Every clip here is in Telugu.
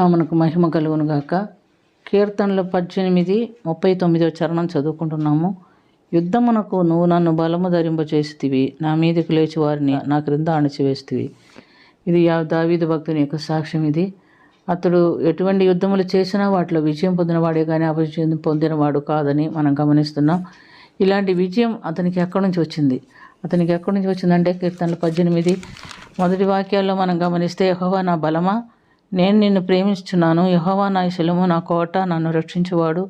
నామమునకు మహిమ కలుగును గాక. కీర్తనలు 18:39 చరణం చదువుకుంటున్నాము. యుద్ధమునకు నువ్వు నన్ను బలము ధరింపచేసితివి, నా మీదకి లేచి వారిని నా క్రింద అణచివేస్తివి. ఇది దావీదు భక్తుని యొక్క సాక్ష్యం. ఇది అతడు ఎటువంటి యుద్ధములు చేసినా వాటిలో విజయం పొందినవాడే కానీ అపజయం పొందినవాడు కాదని మనం గమనిస్తున్నాం. ఇలాంటి విజయం అతనికి ఎక్కడి నుంచి వచ్చింది? వచ్చిందంటే కీర్తనలు 18 మొదటి వాక్యాల్లో మనం గమనిస్తే, యెహోవా నా బలమా, నేను నిన్ను ప్రేమించుచున్నాను. యెహోవా నా శిలము, నా కోట, నన్ను రక్షించువాడు,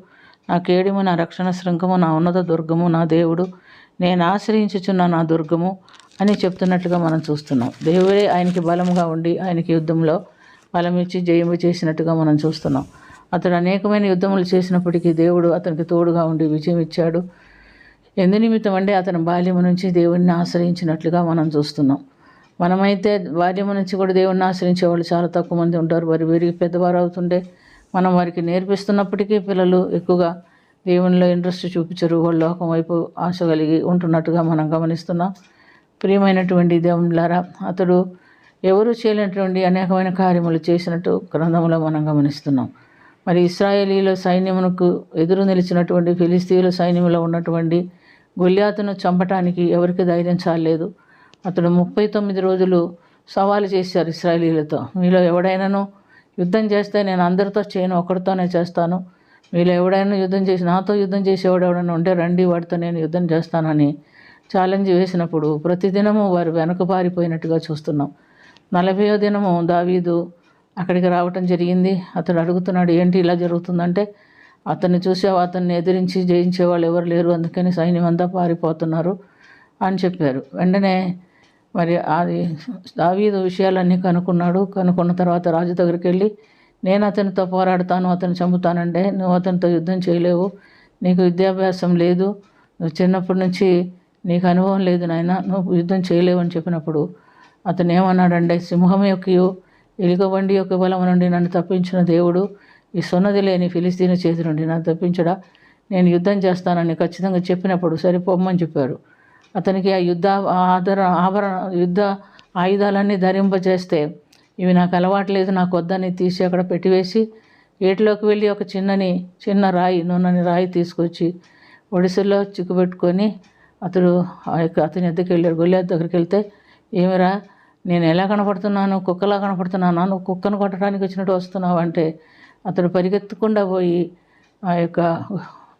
నా కేడెము, నా రక్షణ శృంగము, నా ఉన్నత దుర్గము, నా దేవుడు, నేను ఆశ్రయించుచున్న నా దుర్గము అని చెప్తున్నట్లుగా మనం చూస్తున్నాం. దేవుడే ఆయనకి బలముగా ఉండి ఆయనకి యుద్ధంలో బలమిచ్చి జయము చేసినట్టుగా మనం చూస్తున్నాం. అతడు అనేకమైన యుద్ధములు చేసినప్పటికీ దేవుడు అతనికి తోడుగా ఉండి విజయం ఇచ్చాడు. ఎందు నిమిత్తం అంటే అతని బాల్యము నుంచి దేవుడిని ఆశ్రయించినట్లుగా మనం చూస్తున్నాం. మనమైతే బాల్యము నుంచి కూడా దేవుడిని ఆశ్రయించే వాళ్ళు చాలా తక్కువ మంది ఉంటారు. వారి వీరికి పెద్దవారు అవుతుండే మనం వారికి నేర్పిస్తున్నప్పటికీ పిల్లలు ఎక్కువగా దేవునిలో ఇంట్రెస్ట్ చూపించరు. వాళ్ళు లోకం వైపు ఆశ కలిగి ఉంటున్నట్టుగా మనం గమనిస్తున్నాం. ప్రియమైనటువంటి దేవునిలారా, అతడు ఎవరు చేయలేనటువంటి అనేకమైన కార్యములు చేసినట్టు గ్రంథంలో మనం గమనిస్తున్నాం. మరి ఇశ్రాయేలీల సైన్యమునకు ఎదురు నిలిచినటువంటి ఫిలిస్తీయుల సైన్యంలో ఉన్నటువంటి గొల్యాతును చంపటానికి ఎవరికి ధైర్యం చాలలేదు. అతడు 39 రోజులు సవాలు చేశారు ఇశ్రాయేలీలతో. మీలో ఎవడైనాను యుద్ధం చేస్తే నేను అందరితో చేయను, ఒకరితోనే చేస్తాను. మీలో ఎవడైనా యుద్ధం చేసి నాతో యుద్ధం చేసేవాడు ఎవడైనా ఉంటే రండి, వాడితో నేను యుద్ధం చేస్తానని ఛాలెంజ్ వేసినప్పుడు ప్రతిదినము వారు వెనక పారిపోయినట్టుగా చూస్తున్నాం. 40వ దినము దావీదు అక్కడికి రావటం జరిగింది. అతడు అడుగుతున్నాడు, ఏంటి ఇలా జరుగుతుందంటే, అతన్ని చూసావు, అతన్ని ఎదిరించి జయించే వాళ్ళు ఎవరు లేరు, అందుకని సైన్యం అంతా పారిపోతున్నారు అని చెప్పారు. వెంటనే మరి అది దావీదు విషయాలన్నీ కనుక్కున్న తర్వాత రాజు దగ్గరికి వెళ్ళి, నేను అతనితో పోరాడతాను, అతను చంపుతానంటే, నువ్వు అతనితో యుద్ధం చేయలేవు, నీకు విద్యాభ్యాసం లేదు, నువ్వు చిన్నప్పటి నుంచి నీకు అనుభవం లేదు నాయన, నువ్వు యుద్ధం చేయలేవు అని చెప్పినప్పుడు అతను ఏమన్నాడంటే, సింహం యొక్కయు ఎలుకబండి యొక్క బలము నుండి నన్ను తప్పించిన దేవుడు ఈ సున్నది లేని ఫిలిస్తీని చేతి నుండి నన్ను తప్పించడా, నేను యుద్ధం చేస్తానని ఖచ్చితంగా చెప్పినప్పుడు సరిపోమ్మని చెప్పారు. అతనికి ఆ యుద్ధ ఆయుధాలన్నీ ధరింపజేస్తే, ఇవి నాకు అలవాట్లేదు, నాకు వద్దని తీసి అక్కడ పెట్టివేసి ఏటిలోకి వెళ్ళి ఒక చిన్న రాయి, నూనెని రాయి తీసుకొచ్చి ఒడిసెల్లో చిక్కుపెట్టుకొని అతడు అతని ఎద్దరికి వెళ్ళాడు. గొల్యాతు దగ్గరికి వెళ్తే, ఏమిరా నేను ఎలా కనపడుతున్నాను, కుక్కలా కనపడుతున్నాను, నువ్వు కుక్కను కొట్టడానికి వచ్చినట్టు వస్తున్నావు అంటే, అతడు పరిగెత్తకుండా పోయి ఆ యొక్క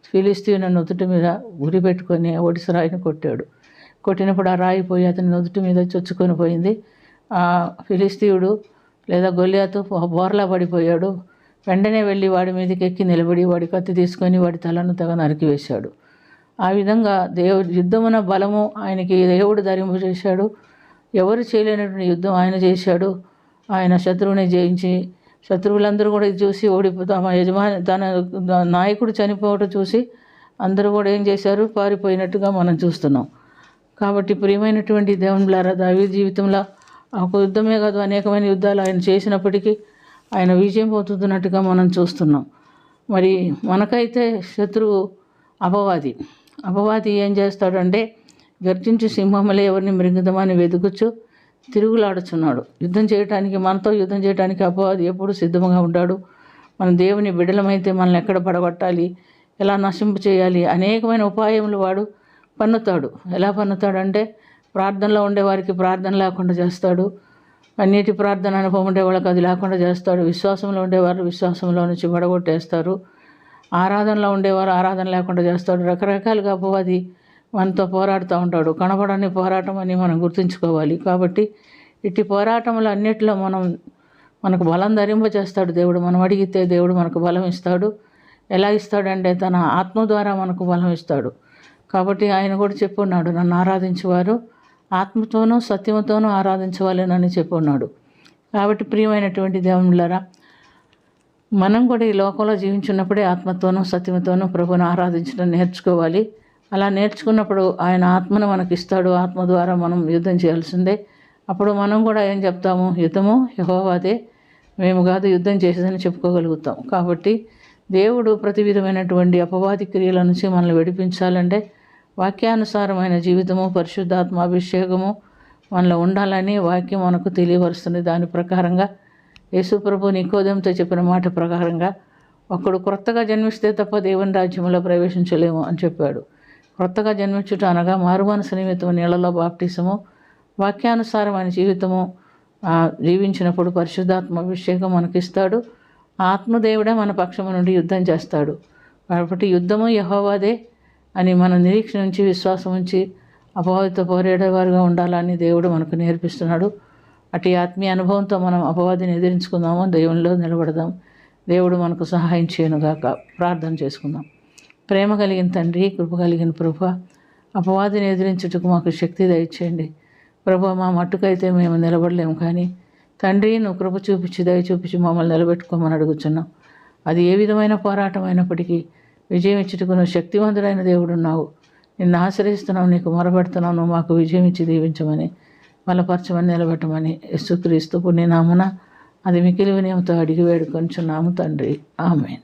ఫిలిస్తీయుని నుదుటి మీద గురి పెట్టుకొని ఒడిసి రాయిని కొట్టినప్పుడు ఆ రాయి పోయి అతని నుదుటి మీద చొచ్చుకొని పోయింది. ఆ ఫిలిస్తీయుడు లేదా గొల్యాతు బోర్లా పడిపోయాడు. వెంటనే వెళ్ళి వాడి మీదకి ఎక్కి నిలబడి వాడి కత్తి తీసుకొని వాడి తలను తెగ నరికివేశాడు. ఆ విధంగా యుద్ధమున బలము ఆయనకి దేవుడు ధరింపు చేశాడు. ఎవరు చేయలేనటువంటి యుద్ధం ఆయన చేశాడు. ఆయన శత్రువుని జయించి, శత్రువులందరూ కూడా ఇది చూసి తమ యజమాని తన నాయకుడు చనిపోవటం చూసి అందరూ కూడా ఏం చేశారు, పారిపోయినట్టుగా మనం చూస్తున్నాం. కాబట్టి ప్రియమైనటువంటి దేవునిలారా, దావీదు జీవితంలో ఒక యుద్ధమే కాదు అనేకమైన యుద్ధాలు ఆయన చేసినప్పటికీ ఆయన విజయం పొందుతున్నట్టుగా మనం చూస్తున్నాం. మరి మనకైతే శత్రువు అపవాది ఏం చేస్తాడంటే, గర్జించి సింహములే ఎవరిని మృంగుదామని వెతుకుచు తిరుగులాడుచున్నాడు. మనతో యుద్ధం చేయడానికి అపవాది ఎప్పుడు సిద్ధంగా ఉంటాడు. మన దేవుని బిడలమైతే మనల్ని ఎక్కడ పడగొట్టాలి, ఎలా నశింపు చేయాలి, అనేకమైన ఉపాయములు వాడు పన్నుతాడు. ఎలా పన్నుతాడంటే, ప్రార్థనలో ఉండేవారికి ప్రార్థన లేకుండా చేస్తాడు, అన్నిటి ప్రార్థన అనుభవం ఉండే వాళ్ళకి అది లేకుండా చేస్తాడు, విశ్వాసంలో ఉండేవారు విశ్వాసంలో నుంచి పడగొట్టేస్తారు, ఆరాధనలో ఉండేవారు ఆరాధన లేకుండా చేస్తాడు. రకరకాలుగా అపవాది మనతో పోరాడుతూ ఉంటాడు. కనపడని పోరాటం అని మనం గుర్తుంచుకోవాలి. కాబట్టి ఇట్టి పోరాటములు అన్నిటిలో మనకు బలం ధరింపజేస్తాడు దేవుడు. మనం అడిగితే దేవుడు మనకు బలం ఇస్తాడు. ఎలా ఇస్తాడంటే, తన ఆత్మ ద్వారా మనకు బలం ఇస్తాడు. కాబట్టి ఆయన కూడా చెప్పున్నాడు, నన్ను ఆరాధించేవారు ఆత్మతోనూ సత్యముతోనూ ఆరాధించవాలని చెప్పున్నాడు. కాబట్టి ప్రియమైనటువంటి దేవునిలారా, మనం కూడా ఈ లోకంలో జీవించున్నప్పుడే ఆత్మతోనూ సత్యముతోనూ ప్రభువును ఆరాధించడం నేర్చుకోవాలి. అలా నేర్చుకున్నప్పుడు ఆయన ఆత్మను మనకి ఇస్తాడు. ఆత్మ ద్వారా మనం యుద్ధం చేయాల్సిందే. అప్పుడు మనం కూడా ఏం చెప్తాము, యుద్ధము యెహోవాదే, మేము కాదు యుద్ధం చేసేదని చెప్పుకోగలుగుతాం. కాబట్టి దేవుడు ప్రతి విధమైనటువంటి అపవాది క్రియల నుంచి మనల్ని విడిపించాలంటే వాక్యానుసారమైన జీవితము, పరిశుద్ధాత్మ అభిషేకము మనలో ఉండాలని వాక్యం మనకు తెలియవరుస్తుంది. దాని ప్రకారంగా యేసు ప్రభు నికోదేముతో చెప్పిన మాట ప్రకారంగా ఒకడు క్రొత్తగా జన్మిస్తే తప్ప దేవుని రాజ్యంలో ప్రవేశించలేము అని చెప్పాడు. క్రొత్తగా జన్మించుట అనగా మారుమనసు నిమిత్తం నీళ్లలో బాప్టిసము, వాక్యానుసారమైన జీవితము జీవించినప్పుడు పరిశుద్ధాత్మ అభిషేకం మనకిస్తాడు. ఆత్మదేవుడే మన పక్షము నుండి యుద్ధం చేస్తాడు. కాబట్టి యుద్ధము యెహోవాదే అని మన నిరీక్షణ ఉంచి విశ్వాసం ఉంచి అపవాదితో పోరాడేవారుగా ఉండాలని దేవుడు మనకు నేర్పిస్తున్నాడు. అటు ఆత్మీయ అనుభవంతో మనం అపవాదిని ఎదిరించుకుందాము, దేవునిలో నిలబడదాం. దేవుడు మనకు సహాయం చేయనుగాక. ప్రార్థన చేసుకుందాం. ప్రేమ కలిగిన తండ్రి, కృప కలిగిన ప్రభు, అపవాదిని ఎదిరించుటకు మాకు శక్తి దయచేయండి ప్రభు. మా మట్టుకైతే మేము నిలబడలేము, కానీ తండ్రి నువ్వు కృప చూపించి దయ చూపించి మమ్మల్ని నిలబెట్టుకోమని అడుగుతున్నాం. అది ఏ విధమైన పోరాటం అయినప్పటికీ విజయం ఇచ్చుటకు నువ్వు శక్తివంతుడైన దేవుడున్నావు. నిన్ను ఆశ్రయిస్తున్నావు, నీకు మొరపెడుతున్నావు. నువ్వు మాకు విజయం ఇచ్చి దీవించమని, బలపరచమని, నిలబెట్టమని యేసుక్రీస్తు పుణ్యనామమున అది మిక్కిలి వినయంతో అడిగి వేడుకొంచున్నాము తండ్రి. ఆమేన్.